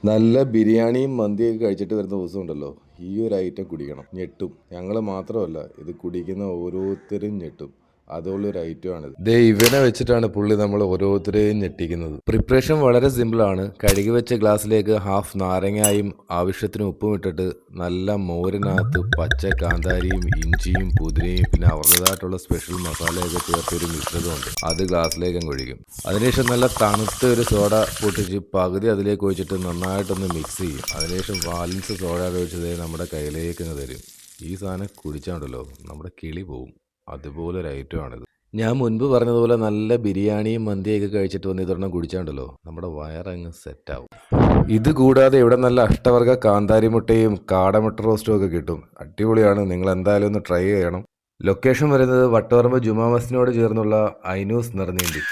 നല്ല ബിരിയാണിയും മന്തിയൊക്കെ കഴിച്ചിട്ട് വരുന്ന ദിവസം ഉണ്ടല്ലോ, ഈ ഒരു ഐറ്റം കുടിക്കണം. ഞെട്ടും. ഞങ്ങൾ മാത്രമല്ല, ഇത് കുടിക്കുന്ന ഓരോരുത്തരും ഞെട്ടും. അതുള്ളൊരു ഐറ്റമാണിത്. ദേ ഇവനെ വെച്ചിട്ടാണ് പുള്ളി നമ്മൾ ഓരോരുത്തരെയും ഞെട്ടിക്കുന്നത്. പ്രിപ്പറേഷൻ വളരെ സിമ്പിളാണ്. കഴുകി വെച്ച ഗ്ലാസ്സിലേക്ക് ഹാഫ് നാരങ്ങായും ആവശ്യത്തിന് ഉപ്പും ഇട്ടിട്ട് നല്ല മോരിനകത്ത് പച്ച കാന്താരിയും ഇഞ്ചിയും പുതിനയും പിന്നെ അവരുടേതായിട്ടുള്ള സ്പെഷ്യൽ മസാലയൊക്കെ ചേർത്തൊരു മിശ്രിതമുണ്ട്. അത് ഗ്ലാസ്സിലേക്ക് അങ്ങ് ഒഴിക്കും. അതിനുശേഷം നല്ല തണുത്ത ഒരു സോഡ പൊട്ടിച്ച് പകുതി അതിലേക്ക് ഒഴിച്ചിട്ട് നന്നായിട്ടൊന്ന് മിക്സ് ചെയ്യും. അതിനുശേഷം ബാലൻസ് സോഡ ഒഴിച്ചത് നമ്മുടെ കയ്യിലേക്ക് അങ്ങ് തരും. ഈ സാധനം കുടിച്ചാണ്ടല്ലോ നമ്മുടെ കിളി പോവും. അതുപോലൊരു ഐറ്റമാണിത്. ഞാൻ മുൻപ് പറഞ്ഞതുപോലെ നല്ല ബിരിയാണിയും മന്തിയൊക്കെ കഴിച്ചിട്ട് വന്ന് ഇതൊരെണ്ണം കുടിച്ചാണ്ടല്ലോ നമ്മുടെ വയറങ്ങ് സെറ്റാവും. ഇത് കൂടാതെ ഇവിടെ നല്ല അഷ്ടവർഗ കാന്താരി മുട്ടയും കാടമുട്ട റോസ്റ്റും ഒക്കെ കിട്ടും. അടിപൊളിയാണ്. നിങ്ങൾ എന്തായാലും ഒന്ന് ട്രൈ ചെയ്യണം. ലൊക്കേഷൻ വരുന്നത് വട്ടവറമ്പ് ജുമാ മസ്ജിദിനോട് ചേർന്നുള്ള ഐനൂസ് നിറനീന്തി.